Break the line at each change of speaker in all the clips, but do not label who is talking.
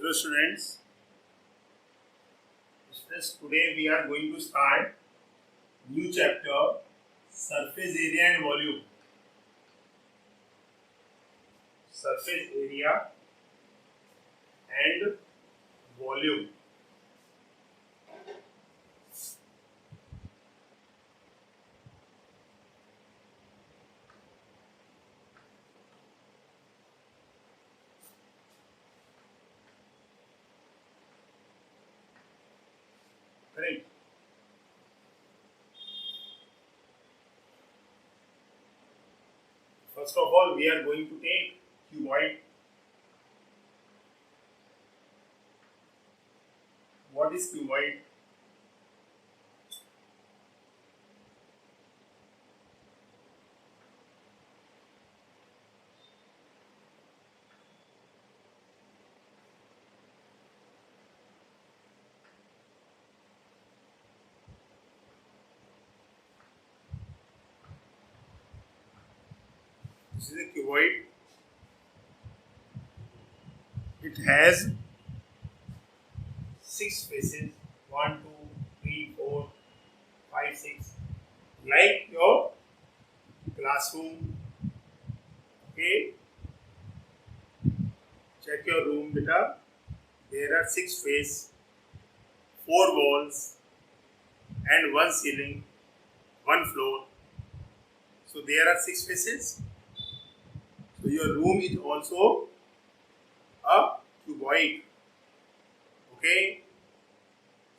Hello students. Today we are going to start new chapter, surface area and volume. Surface area and volume. Correct. First of all, we are going to take cuboid. What is cuboid? This is a cuboid. It has 6 faces. 1, 2, 3, 4, 5, 6. Like your classroom. Okay. Check your room, beta. There are 6 faces, 4 walls, and 1 ceiling, 1 floor. So there are 6 faces. So your room is also a cuboid. Okay.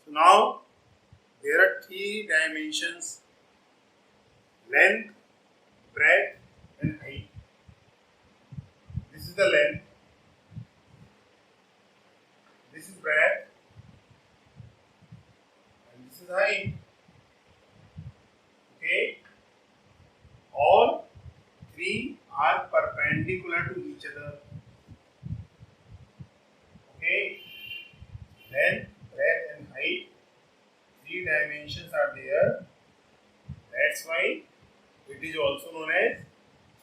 So now there are 3 dimensions: length, breadth, and height. This is the length. This is breadth. And this is height. Okay. All 3 are perpendicular to each other. Okay. Length, breadth, and height. 3 dimensions are there. That's why it is also known as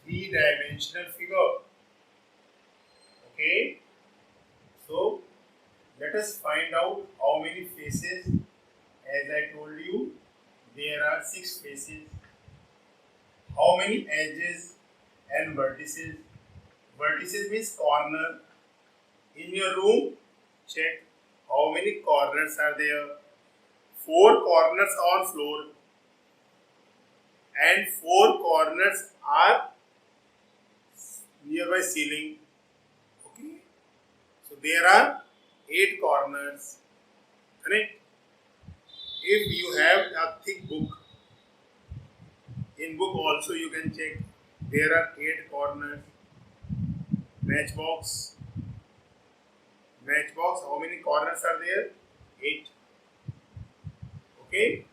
3-dimensional figure. Okay. So let us find out how many faces. As I told you, there are 6 faces. How many edges and vertices? Vertices means corner. In your room, check how many corners are there. 4 corners on floor and 4 corners are nearby ceiling. Okay. So there are 8 corners. Correct? If you have a thick book, in book also you can check. There are 8 corners. Matchbox. Matchbox, how many corners are there? 8. Okay.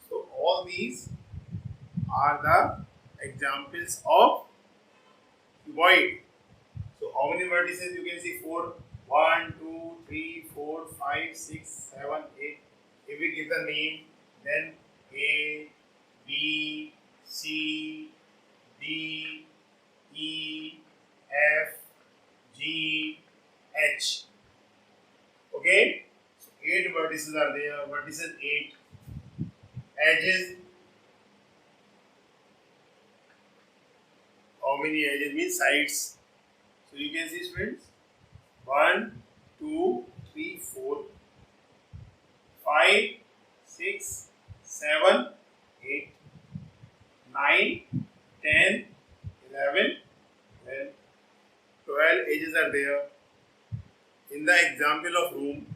So all these are the examples of cuboid. So how many vertices you can see? 4. 1, 2, 3, 4, 5, 6, 7, 8. If we give the name, then A, B, C, D, E, F, G, H. Okay. So 8 vertices are there. Vertices 8. Edges. How many edges means sides? So you can see, students, 1, 2, 3, 4, 5, 6, 7, 8, 9, 10, 11, 12. 12 edges are there. In the example of room,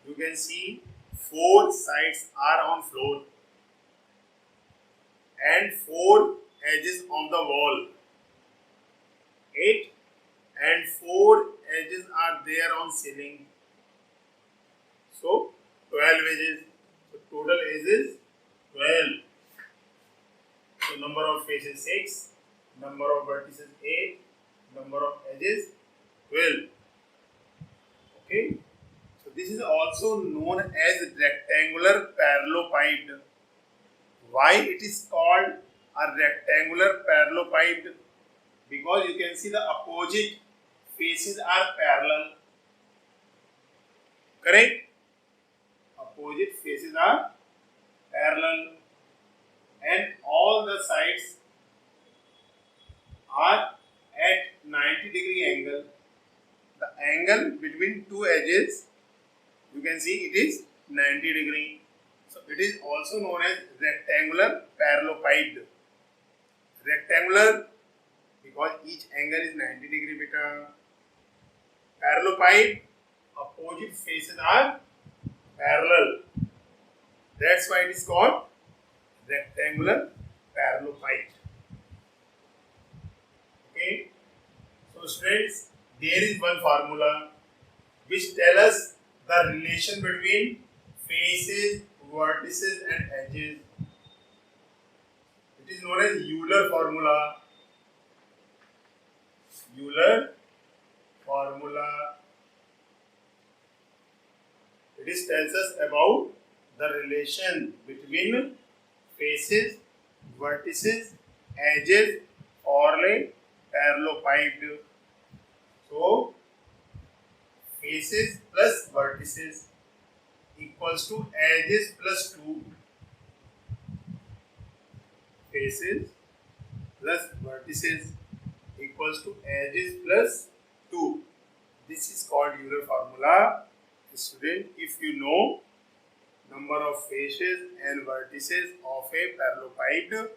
you can see 4 sides are on floor and 4 edges on the wall. 8 and 4 edges are there on ceiling. So 12 edges. So total edges 12. So number of faces 6, number of vertices 8, number of edges 12. Okay. So this is also known as rectangular parallelepiped. Why it is called a rectangular parallelepiped? Because you can see the opposite faces are parallel. Correct? Opposite faces are parallel and all the sides are at 90-degree angle. The angle between two edges, you can see it is 90-degree. So it is also known as rectangular parallelopiped. Rectangular because each angle is 90-degree beta. Parallelopiped, opposite faces are parallel. That's why it is called rectangular parallelopiped. Okay. So students, there is one formula which tell us the relation between faces, vertices and edges. It is known as Euler formula. Euler formula. It is tells us about the relation between faces, vertices, edges, or like parallelopiped. So faces plus vertices equals to edges plus 2. Faces plus vertices equals to edges plus 2. This is called Euler formula. Student, if you know number of faces and vertices of a parallelopiped,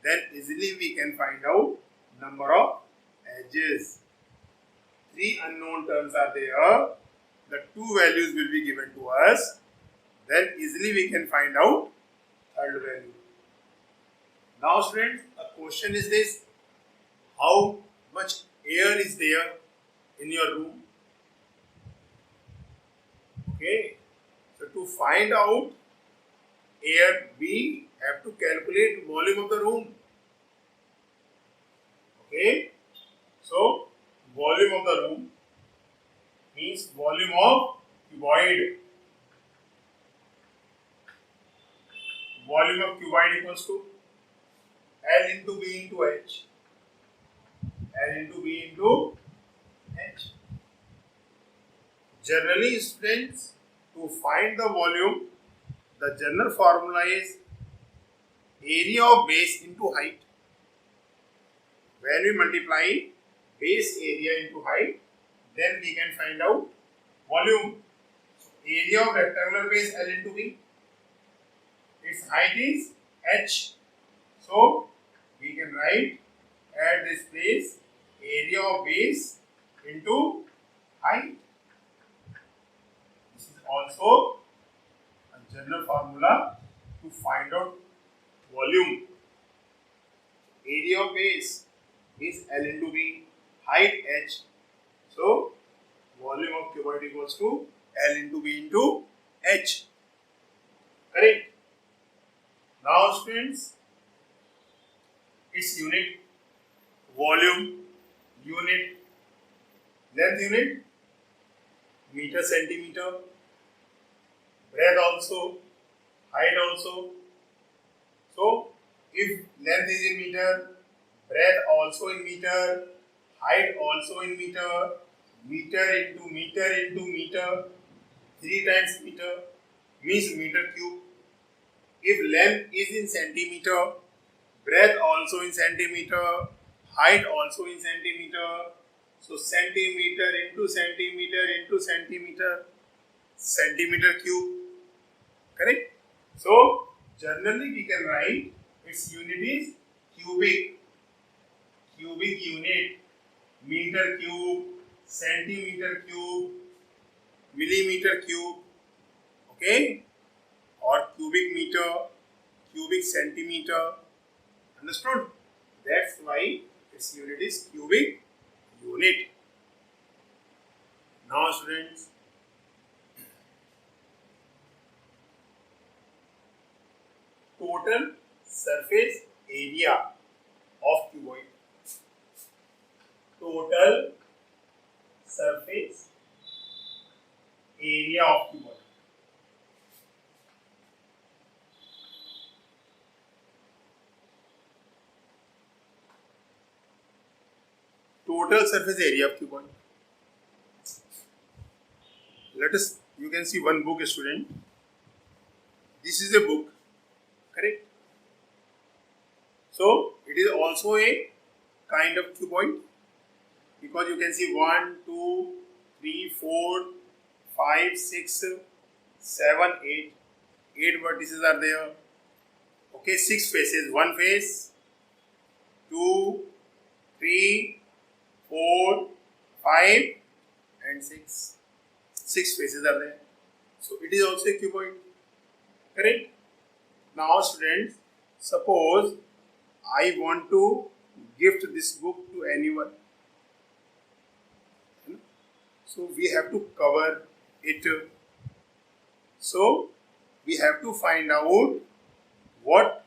then easily we can find out number of edges. 3 unknown terms are there. The 2 values will be given to us. Then easily we can find out third value. Now students, a question is this: how much air is there in your room? Okay, so to find out air, we have to calculate volume of the room. Okay, so volume of the room means volume of cuboid. Volume of cuboid equals to L into B into H. L into B into H. Generally, students, to find the volume, the general formula is area of base into height. When we multiply base area into height, then we can find out volume. So, area of rectangular base L into B. Its height is H. So, we can write at this place area of base into height. This is also a general formula to find out volume. Area of base is L into B, height H. So, volume of cuboid equals to L into B into H. Correct? Now, students, its unit, volume, unit, length unit, meter, centimeter, breadth also, height also. So, if length is in meter, breadth also in meter, height also in meter, meter into meter into meter, 3 times meter means meter cube. If length is in centimeter, breadth also in centimeter, height also in centimeter, so centimeter into centimeter into centimeter, centimeter cube. Correct? So, generally we can write its unit is cubic. Cubic unit, meter cube, centimeter cube, millimeter cube, okay, or cubic meter, cubic centimeter. Understood? That's why its unit is cubic unit. Now, students, total surface area of cuboid. Total surface area of cuboid. Total surface area of cuboid. Let us you can see one book, student. This is a book, correct? So it is also a kind of cuboid because you can see 1, 2, 3, 4, 5, 6, 7, 8. 8 vertices are there. Okay, 6 faces. 1 face, 2, 3, 4, 5, and 6. 6 faces are there. So it is also a cuboid. Correct? Now, students, suppose I want to gift this book to anyone. So we have to cover it. So we have to find out what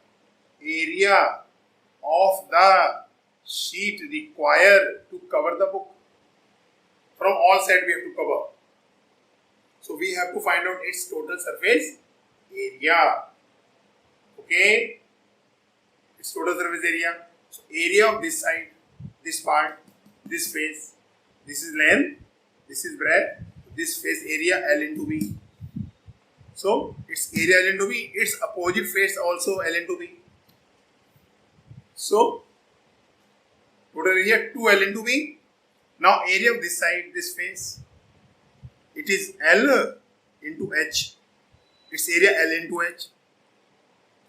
area of the sheet required to cover the book. From all sides we have to cover. So we have to find out its total surface area. Okay, its total surface area. So area of this side, this part, this face, this is length, this is breadth, this face area L into B. So its area L into B, its opposite face also L into B. So total area 2L into B. Now area of this side, this face, it is L into H. Its area L into H.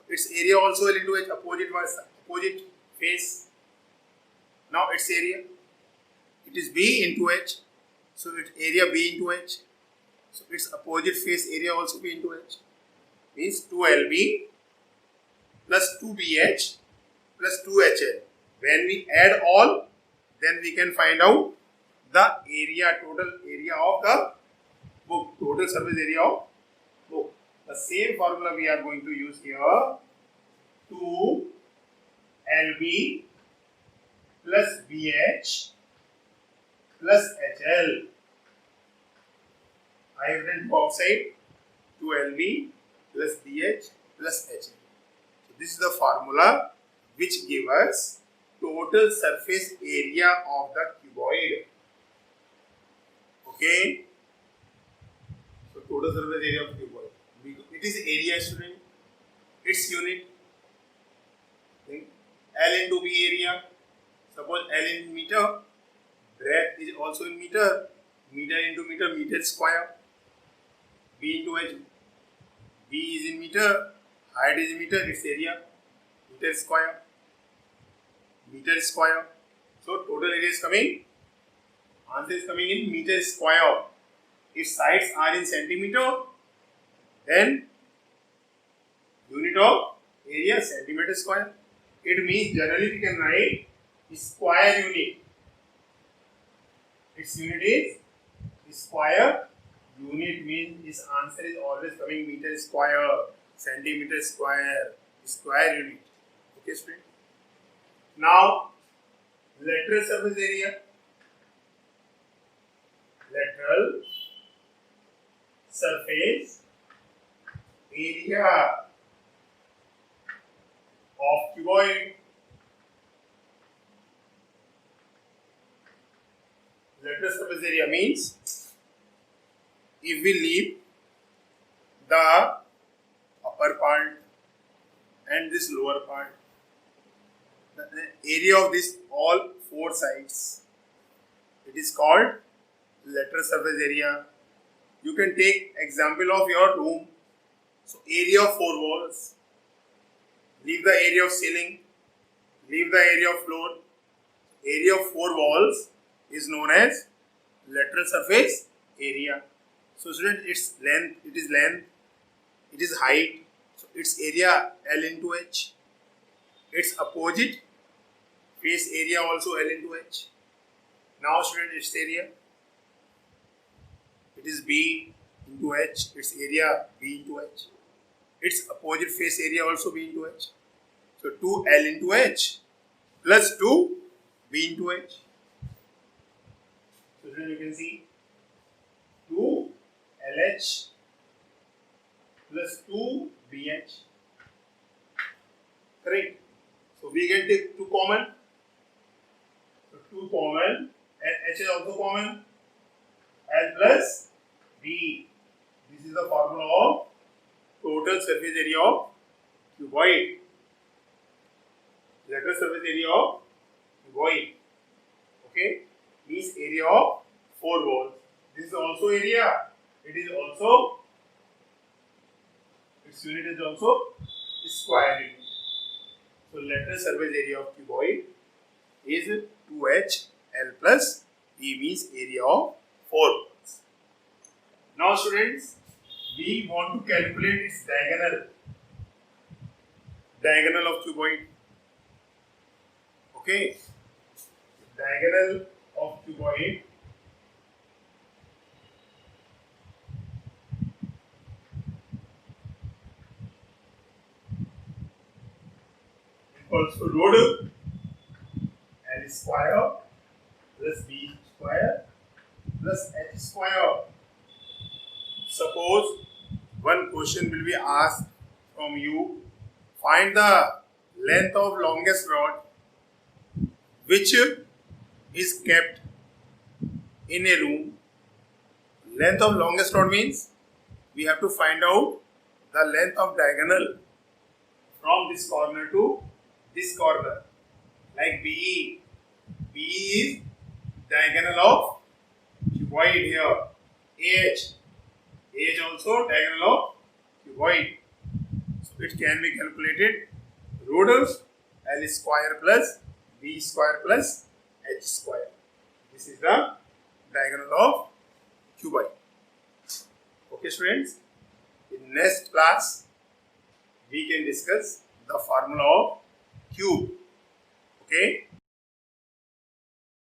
Its area also L into H, opposite face. Now its area, it is B into H. So its area B into H. So its opposite face area also B into H. Means 2LB plus 2BH plus 2HL. When we add all, then we can find out the area, total area of the book, total surface area of book. The same formula we are going to use here. 2LB plus BH plus HL. I have written outside 2LB plus BH plus HL. So this is the formula which gives us total surface area of the cuboid. Okay. So total surface area of cuboid. It is area, student. Its unit. L into B area. Suppose L in meter. Breadth is also in meter. Meter into meter, meter square. B into H. B is in meter. Height is in meter. Its area. Meter square. Meter square. So total area is coming. Answer is coming in meter square. If sides are in centimeter, then unit of area centimeter square. It means generally we can write square unit. Its unit is square unit, means its answer is always coming meter square, centimeter square, square unit. Okay, student. Now, lateral surface area. Lateral surface area of cuboid. Lateral surface area means if we leave the upper part and this lower part, the area of this all 4 sides, it is called lateral surface area. You can take example of your room. So area of 4 walls, leave the area of ceiling, leave the area of floor. Area of 4 walls is known as lateral surface area. So student, its length, it is height. So its area L into H. Its opposite face area also L into H. Now student, its area, it is B into H. Its area B into H. Its opposite face area also B into H. So 2L into H plus 2 B into H. So then you can see 2 LH plus 2 BH. Correct. So we can take 2 common. So 2 common and H is also common. L plus B. is the formula of total surface area of cuboid. Lateral surface area of cuboid. Okay, means area of 4 walls. This is also area. It is also, its unit is also square unit. So lateral surface area of cuboid is 2h L plus B, means area of 4 walls. Now students, we want to calculate its diagonal of cuboid. Okay, diagonal of cuboid equals to root L square plus B square plus H square. Suppose one question will be asked from you, find the length of longest rod which is kept in a room. Length of longest rod means we have to find out the length of diagonal from this corner to this corner. Like BE. BE is diagonal of cuboid here. AH. AH also diagonal of cuboid. So it can be calculated root of L square plus B square plus H square. This is the diagonal of cuboid. Okay students, in next class we can discuss the formula of cube. Okay.